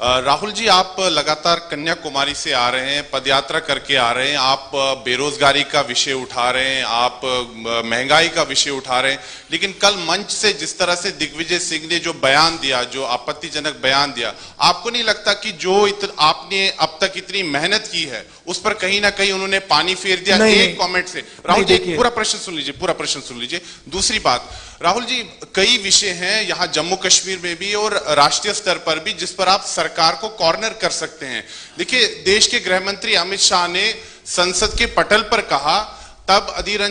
राहुल जी, आप लगातार कन्याकुमारी से आ रहे हैं, पदयात्रा करके आ रहे हैं, आप बेरोजगारी का विषय उठा रहे हैं, आप महंगाई का विषय उठा रहे हैं, लेकिन कल मंच से जिस तरह से दिग्विजय सिंह ने जो बयान दिया, जो आपत्तिजनक बयान दिया, आपको नहीं लगता कि जो आपने अब तक इतनी मेहनत की है उस पर कहीं ना कहीं उन्होंने पानी फेर दिया? एक कमेंट से। राहुल जी, पूरा प्रश्न सुन लीजिए। दूसरी बात, राहुल जी, कई विषय हैं यहाँ जम्मू कश्मीर में भी और राष्ट्रीय स्तर पर भी जिस पर आप सरकार को कॉर्नर कर सकते हैं। देखिए, देश के गृह मंत्री अमित शाह ने संसद के पटल पर कहा, तब अधीर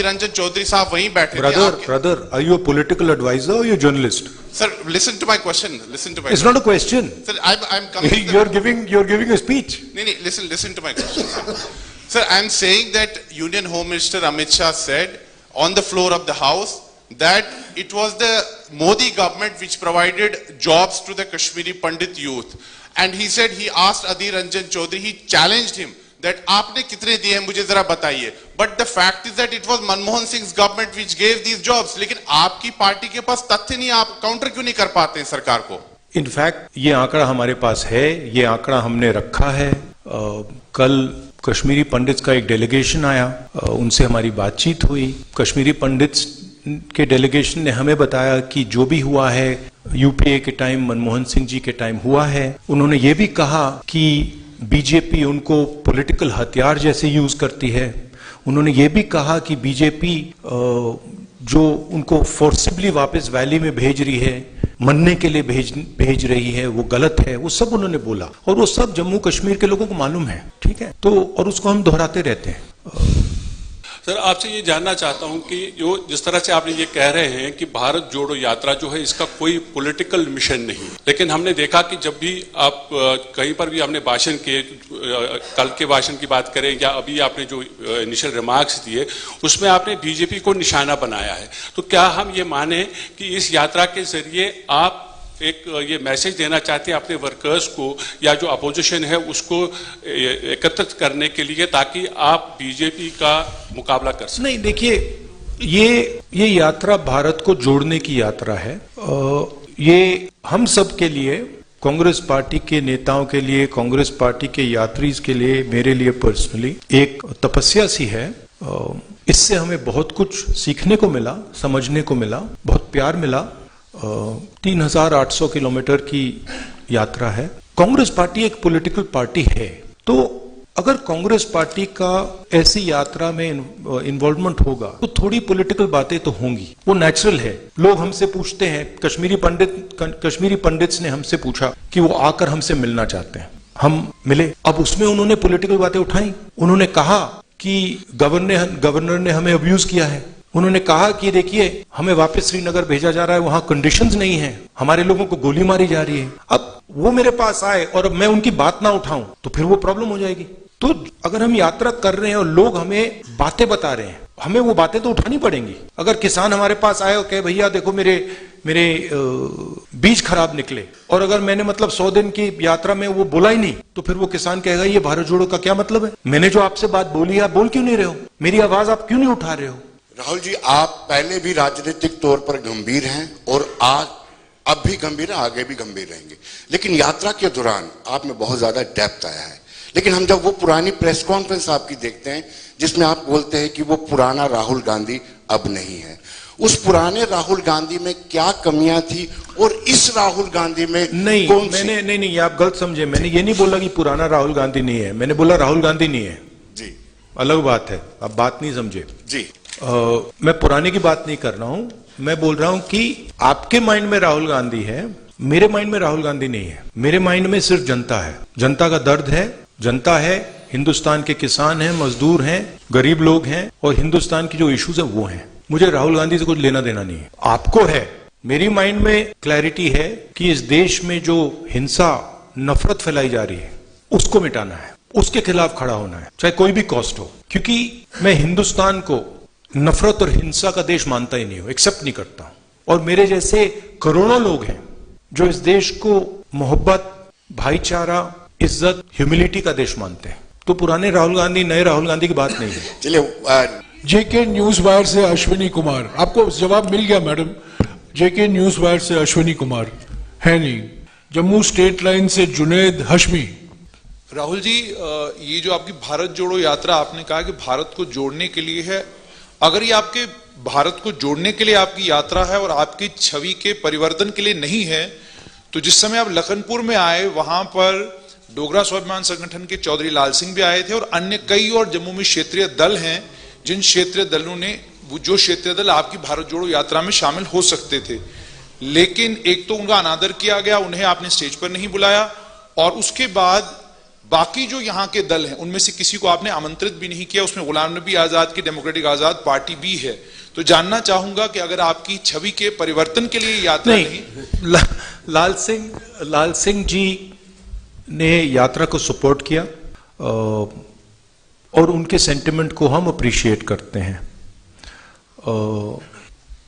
रंजन चौधरी साहब वहीं बैठे थे। Brother, are you a political advisor or you a journalist? Sir, listen to my question. It's not a question. Sir, I'm coming. You're giving a speech. No, listen to my question. Sir, I'm saying that Union Home Minister Amit Shah said on the floor of the House that it was the Modi government which provided jobs to the Kashmiri Pandit youth. And he said, he asked Adhir Ranjan Chaudhary, he challenged him that आपने कितने दिए हैं मुझे जरा बताइए. But the fact is that it was Manmohan Singh's government which gave these jobs. लेकिन आपकी party के पास तथ्य नहीं, आप काउंटर क्यों नहीं कर पाते हैं सरकार को? इनफैक्ट ये आंकड़ा हमारे पास है, ये आंकड़ा हमने रखा है। कल कश्मीरी पंडित्स का एक डेलीगेशन आया, उनसे हमारी बातचीत हुई। कश्मीरी पंडित्स के डेलीगेशन ने हमें बताया कि जो भी हुआ है यूपीए के टाइम, मनमोहन सिंह जी के टाइम हुआ है। उन्होंने ये भी कहा कि बीजेपी उनको पॉलिटिकल हथियार जैसे यूज करती है। उन्होंने ये भी कहा कि बीजेपी जो उनको फोर्सिबली वापस वैली में भेज रही है, मरने के लिए भेज रही है, वो गलत है। वो सब उन्होंने बोला और वो सब जम्मू कश्मीर के लोगों को मालूम है, ठीक है? तो और उसको हम दोहराते रहते हैं। सर, आपसे ये जानना चाहता हूं कि जो जिस तरह से आपने ये कह रहे हैं कि भारत जोड़ो यात्रा जो है इसका कोई पॉलिटिकल मिशन नहीं, लेकिन हमने देखा कि जब भी आप कहीं पर भी आपने भाषण किए, कल के भाषण की बात करें या अभी आपने जो इनिशियल रिमार्क्स दिए, उसमें आपने बीजेपी को निशाना बनाया है। तो क्या हम ये माने कि इस यात्रा के जरिए आप एक ये मैसेज देना चाहते हैं अपने वर्कर्स को या जो अपोजिशन है उसको एकत्रित करने के लिए, ताकि आप बीजेपी का मुकाबला कर सकें? नहीं, देखिए, ये यात्रा भारत को जोड़ने की यात्रा है। ये हम सब के लिए, कांग्रेस पार्टी के नेताओं के लिए, कांग्रेस पार्टी के यात्रीज के लिए, मेरे लिए पर्सनली एक तपस्या सी है। इससे हमें बहुत कुछ सीखने को मिला, समझने को मिला, बहुत प्यार मिला। 3800 किलोमीटर की यात्रा है। कांग्रेस पार्टी एक पॉलिटिकल पार्टी है, तो अगर कांग्रेस पार्टी का ऐसी यात्रा में इन्वॉल्वमेंट होगा तो थोड़ी पॉलिटिकल बातें तो होंगी, वो नेचुरल है। लोग हमसे पूछते हैं, कश्मीरी पंडित्स ने हमसे पूछा कि वो आकर हमसे मिलना चाहते हैं, हम मिले। अब उसमें उन्होंने पॉलिटिकल बातें उठाई। उन्होंने कहा कि गवर्नर ने हमें अब्यूज किया है। उन्होंने कहा कि देखिए, हमें वापस श्रीनगर भेजा जा रहा है, वहां कंडीशंस नहीं है, हमारे लोगों को गोली मारी जा रही है। अब वो मेरे पास आए और अब मैं उनकी बात ना उठाऊं तो फिर वो प्रॉब्लम हो जाएगी। तो अगर हम यात्रा कर रहे हैं और लोग हमें बातें बता रहे हैं, हमें वो बातें तो उठानी पड़ेंगी। अगर किसान हमारे पास आए और कहे भैया देखो मेरे बीज खराब निकले, और अगर मैंने मतलब 100 दिन की यात्रा में वो बोला ही नहीं, तो फिर वो किसान कहेगा ये भारत जोड़ो का क्या मतलब है? मैंने जो आपसे बात बोली है आप बोल क्यों नहीं रहे हो? मेरी आवाज आप क्यों नहीं उठा रहे हो? राहुल जी, आप पहले भी राजनीतिक तौर पर गंभीर हैं और अब भी गंभीर हैं, आगे भी गंभीर रहेंगे, लेकिन यात्रा के दौरान आप में बहुत ज्यादा डेप्थ आया है। लेकिन हम जब वो पुरानी प्रेस कॉन्फ्रेंस आपकी देखते हैं जिसमें आप बोलते हैं कि वो पुराना राहुल गांधी अब नहीं है, उस पुराने राहुल गांधी में क्या कमियां थी और इस राहुल गांधी में नहीं, आप गलत समझे। मैंने ये नहीं बोला कि पुराना राहुल गांधी नहीं है, मैंने बोला राहुल गांधी नहीं है जी, अलग बात है। आप बात नहीं समझे जी। मैं पुराने की बात नहीं कर रहा हूं, मैं बोल रहा हूं कि आपके माइंड में राहुल गांधी है, मेरे माइंड में राहुल गांधी नहीं है। मेरे माइंड में सिर्फ जनता है, जनता का दर्द है, जनता है, हिंदुस्तान के किसान हैं, मजदूर हैं, गरीब लोग हैं, और हिंदुस्तान की जो इश्यूज है वो हैं। मुझे राहुल गांधी से कुछ लेना देना नहीं है, आपको है। मेरी माइंड में क्लैरिटी है कि इस देश में जो हिंसा, नफरत फैलाई जा रही है उसको मिटाना है, उसके खिलाफ खड़ा होना है, चाहे कोई भी कॉस्ट हो। क्योंकि मैं हिंदुस्तान को नफरत और हिंसा का देश मानता ही नहीं हूं, एक्सेप्ट नहीं करता हूं। और मेरे जैसे करोड़ों लोग हैं जो इस देश को मोहब्बत, भाईचारा, इज्जत, ह्यूमिलिटी का देश मानते हैं। तो पुराने राहुल गांधी, नए राहुल गांधी की बात नहीं है। चलिए, जेके न्यूज वायर से अश्विनी कुमार, आपको जवाब मिल गया मैडम। जेके न्यूज वायर से अश्विनी कुमार है नहीं। जम्मू स्टेट लाइन से जुनेद हशमी। राहुल जी, ये जो आपकी भारत जोड़ो यात्रा, आपने कहा कि भारत को जोड़ने के लिए है। अगर ये आपके भारत को जोड़ने के लिए आपकी यात्रा है और आपकी छवि के परिवर्तन के लिए नहीं है, तो जिस समय आप लखनपुर में आए वहां पर डोगरा स्वाभिमान संगठन के चौधरी लाल सिंह भी आए थे और अन्य कई और जम्मू में क्षेत्रीय दल हैं, जिन क्षेत्रीय दलों ने, जो क्षेत्रीय दल आपकी भारत जोड़ो यात्रा में शामिल हो सकते थे, लेकिन एक तो उनका अनादर किया गया, उन्हें आपने स्टेज पर नहीं बुलाया, और उसके बाद बाकी जो यहाँ के दल हैं उनमें से किसी को आपने आमंत्रित भी नहीं किया। उसमें गुलाम नबी आजाद की डेमोक्रेटिक आजाद पार्टी भी है। तो जानना चाहूंगा कि अगर आपकी छवि के परिवर्तन के लिए यात्रा नहीं, लाल सिंह जी ने यात्रा को सपोर्ट किया और उनके सेंटिमेंट को हम अप्रिशिएट करते हैं।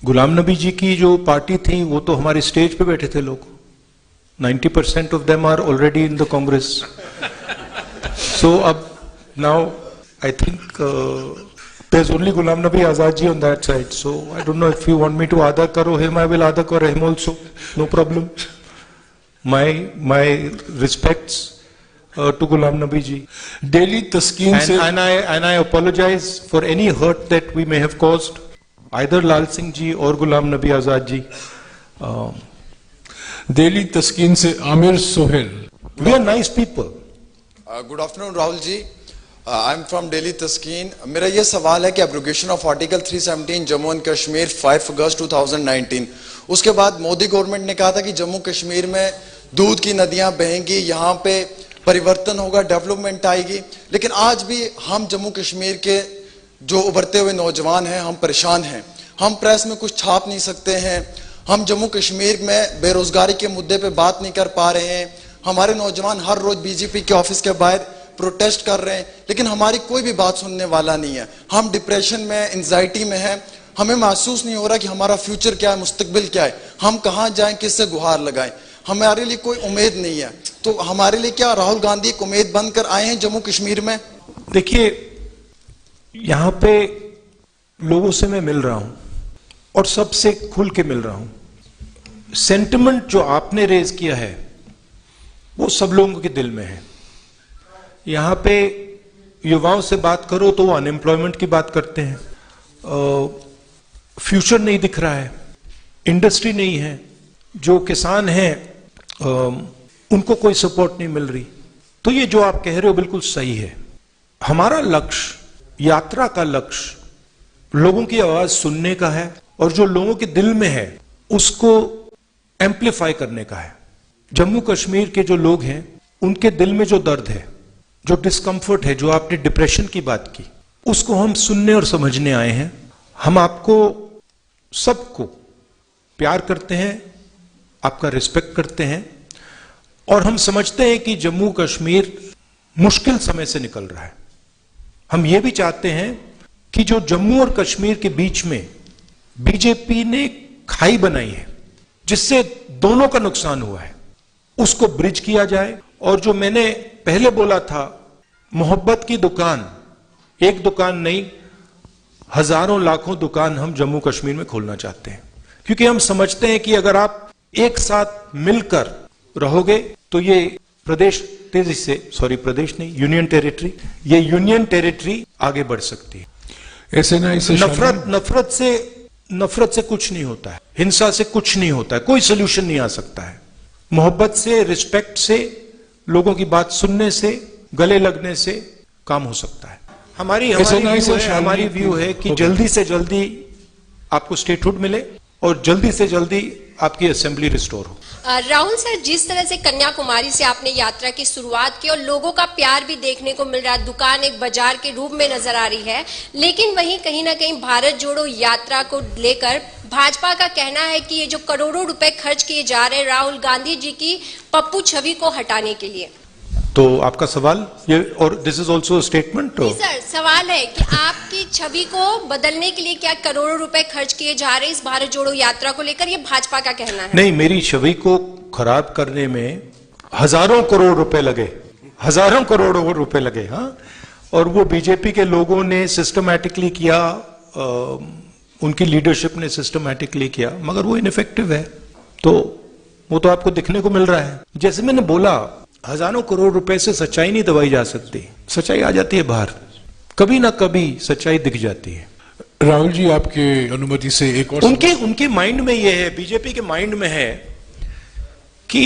गुलाम नबी जी की जो पार्टी थी वो तो हमारे स्टेज पे बैठे थे लोग, 90% of them are already in the Congress. So now I think there's only Ghulam Nabi Azad ji on that side. So I don't know if you want me to ada karo him, I will ada karo him also. No problem. My respects to Ghulam Nabi ji. Delhi Taskin se And I apologize for any hurt that we may have caused either Lal Singh ji or Ghulam Nabi Azad ji. Delhi Taskin se Amir Sohail. We are nice people. Good afternoon Rahul ji, I am from Delhi Taskeen. मेरा ये सवाल है कि abrogation of article 317 Jammu and Kashmir 5 अगस्त 2019, उसके बाद Modi government ने कहा था कि जम्मू कश्मीर में दूध की नदियां बहेंगी, यहाँ पे परिवर्तन होगा, डेवलपमेंट आएगी, लेकिन आज भी हम जम्मू कश्मीर के जो उभरते हुए नौजवान हैं हम परेशान हैं। हम प्रेस में कुछ छाप नहीं सकते हैं, हम जम्मू कश्मीर में बेरोजगारी के मुद्दे पे बात नहीं कर पा रहे हैं। हमारे नौजवान हर रोज बीजेपी के ऑफिस के बाहर प्रोटेस्ट कर रहे हैं, लेकिन हमारी कोई भी बात सुनने वाला नहीं है। हम डिप्रेशन में, एंजाइटी में हैं, हमें महसूस नहीं हो रहा कि हमारा फ्यूचर क्या है, मुस्तकबिल क्या है, हम कहाँ जाएं, किससे गुहार लगाएं। हमारे लिए कोई उम्मीद नहीं है। तो हमारे लिए क्या राहुल गांधी एक उम्मीद बनकर आए हैं जम्मू कश्मीर में? देखिए, यहां पे लोगों से मैं मिल रहा हूं और सबसे खुल के मिल रहा हूं। सेंटिमेंट जो आपने रेज किया है वो सब लोगों के दिल में है। यहां पे युवाओं से बात करो तो वो अनएम्प्लॉयमेंट की बात करते हैं, फ्यूचर नहीं दिख रहा है, इंडस्ट्री नहीं है, जो किसान हैं उनको कोई सपोर्ट नहीं मिल रही। तो ये जो आप कह रहे हो बिल्कुल सही है। हमारा लक्ष्य, यात्रा का लक्ष्य लोगों की आवाज सुनने का है और जो लोगों के दिल में है उसको एम्पलीफाई करने का है। जम्मू कश्मीर के जो लोग हैं उनके दिल में जो दर्द है, जो डिस्कंफर्ट है, जो आपने डिप्रेशन की बात की, उसको हम सुनने और समझने आए हैं। हम आपको सबको प्यार करते हैं, आपका रिस्पेक्ट करते हैं और हम समझते हैं कि जम्मू कश्मीर मुश्किल समय से निकल रहा है। हम ये भी चाहते हैं कि जो जम्मू और कश्मीर के बीच में बीजेपी ने खाई बनाई है जिससे दोनों का नुकसान हुआ है, उसको ब्रिज किया जाए। और जो मैंने पहले बोला था, मोहब्बत की दुकान, एक दुकान नहीं, हजारों लाखों दुकान हम जम्मू कश्मीर में खोलना चाहते हैं, क्योंकि हम समझते हैं कि अगर आप एक साथ मिलकर रहोगे तो ये प्रदेश तेजी से, सॉरी प्रदेश नहीं, यूनियन टेरिटरी, ये यूनियन टेरिटरी आगे बढ़ सकती है। SNI से नफरत से कुछ नहीं होता है, हिंसा से कुछ नहीं होता है, कोई सोल्यूशन नहीं आ सकता है। मोहब्बत से, रिस्पेक्ट से, लोगों की बात सुनने से, गले लगने से काम हो सकता है। हमारी व्यू है कि जल्दी से जल्दी आपको स्टेटहुड मिले और जल्दी से जल्दी आपकी असेंबली रिस्टोर हो। राहुल सर, जिस तरह से कन्याकुमारी से आपने यात्रा की शुरुआत की और लोगों का प्यार भी देखने को मिल रहा है, दुकान एक बाजार के रूप में नजर आ रही है, लेकिन वहीं कहीं ना कहीं भारत जोड़ो यात्रा को लेकर भाजपा का कहना है कि ये जो करोड़ों रुपए खर्च किए जा रहे हैं राहुल गांधी जी की पप्पू छवि को हटाने के लिए। तो आपका सवाल ये, और this is also statement. Sir, सवाल है कि आपकी छवि को बदलने के लिए क्या करोड़ों रुपए खर्च किए जा रहे हैं इस भारत जोड़ो यात्रा को लेकर, ये भाजपा का कहना है। नहीं, मेरी छवि को खराब करने में हजारों करोड़ रुपए लगे, हजारों करोड़ रुपए लगे। हाँ, और वो बीजेपी के लोगों ने सिस्टमैटिकली किया, उनकी लीडरशिप ने सिस्टमैटिकली किया, मगर वो इनइफेक्टिव है। तो वो तो आपको दिखने को मिल रहा है। जैसे मैंने बोला, हजारों करोड़ रुपए से सच्चाई नहीं दबाई जा सकती, सच्चाई आ जाती है बाहर, कभी ना कभी सच्चाई दिख जाती है। राहुल जी, आपके अनुमति से एक और उनके माइंड में ये है, बीजेपी के माइंड में है कि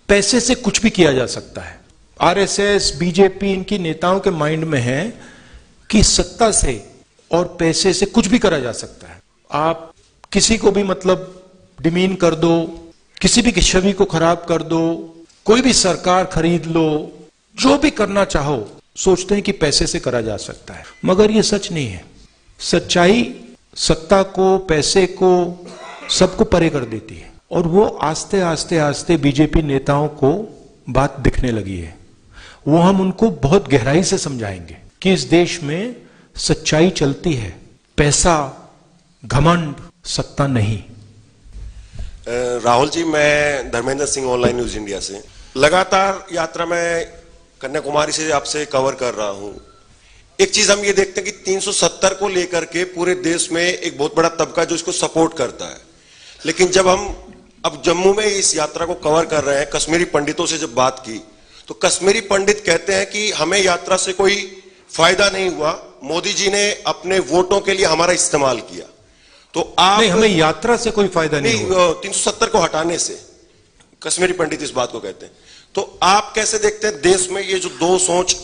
पैसे से कुछ भी किया जा सकता है। आरएसएस, बीजेपी, इनकी नेताओं के माइंड में है कि सत्ता से और पैसे से कुछ भी करा जा सकता है। आप किसी को भी मतलब डिमीन कर दो, किसी भी की छवि को खराब कर दो, कोई भी सरकार खरीद लो, जो भी करना चाहो सोचते हैं कि पैसे से करा जा सकता है, मगर ये सच नहीं है। सच्चाई सत्ता को, पैसे को, सबको परे कर देती है, और वो आस्ते आस्ते आस्ते बीजेपी नेताओं को बात दिखने लगी है। वो हम उनको बहुत गहराई से समझाएंगे कि इस देश में सच्चाई चलती है, पैसा, घमंड, सत्ता नहीं। राहुल जी, मैं Dharmendra Singh, online news India से। लगातार यात्रा में कन्याकुमारी से आपसे कवर कर रहा हूं। एक चीज हम ये देखते हैं कि 370 को लेकर के पूरे देश में एक बहुत बड़ा तबका जो इसको सपोर्ट करता है, लेकिन जब हम अब जम्मू में इस यात्रा को कवर कर रहे हैं, कश्मीरी पंडितों से जब बात की तो कश्मीरी पंडित कहते हैं कि हमें यात्रा से कोई फायदा नहीं हुआ, मोदी जी ने अपने वोटों के लिए हमारा इस्तेमाल किया। तो आप नहीं, हमें यात्रा से कोई फायदा नहीं हुआ। 370 को हटाने से कश्मीरी पंडित इस बात को कहते हैं। तो आप कैसे देखते हैं देश में ये जो दो सोच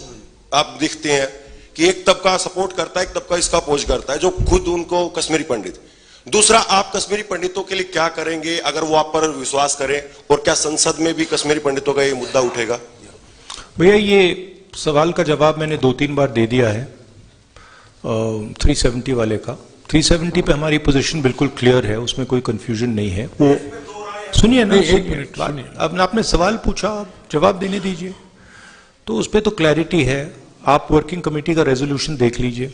आप दिखते हैं कि एक तबका सपोर्ट करता है, एक तबका इसका अपोज करता है, जो खुद उनको कश्मीरी पंडित। दूसरा, आप कश्मीरी पंडितों के लिए क्या करेंगे अगर वो आप पर विश्वास करें, और क्या संसद में भी कश्मीरी पंडितों का ये मुद्दा उठेगा? भैया, ये सवाल का जवाब मैंने 2-3 बार दे दिया है 370 वाले का। 370 पे हमारी पोजीशन बिल्कुल क्लियर है, उसमें कोई कंफ्यूजन नहीं है। वो सुनिए ना, एक मिनट, अब आपने सवाल पूछा, आप जवाब देने दीजिए। तो उस पर तो क्लैरिटी है, आप वर्किंग कमेटी का रेजोल्यूशन देख लीजिए।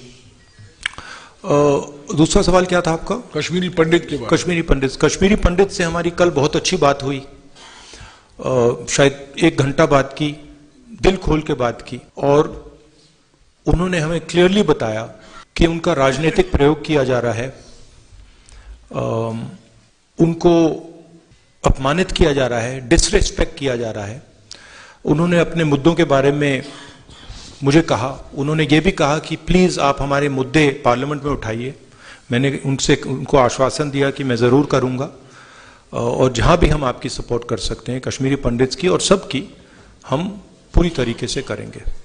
दूसरा सवाल क्या था आपका? कश्मीरी पंडित के बारे में। कश्मीरी पंडित से हमारी कल बहुत अच्छी बात हुई, शायद 1 घंटा बात की, दिल खोल के बात की, और उन्होंने हमें क्लियरली बताया कि उनका राजनीतिक प्रयोग किया जा रहा है, उनको अपमानित किया जा रहा है, डिसरेस्पेक्ट किया जा रहा है। उन्होंने अपने मुद्दों के बारे में मुझे कहा, उन्होंने ये भी कहा कि प्लीज आप हमारे मुद्दे पार्लियामेंट में उठाइए। मैंने उनको आश्वासन दिया कि मैं जरूर करूंगा, और जहां भी हम आपकी सपोर्ट कर सकते हैं, कश्मीरी पंडित्स की और सबकी, हम पूरी तरीके से करेंगे।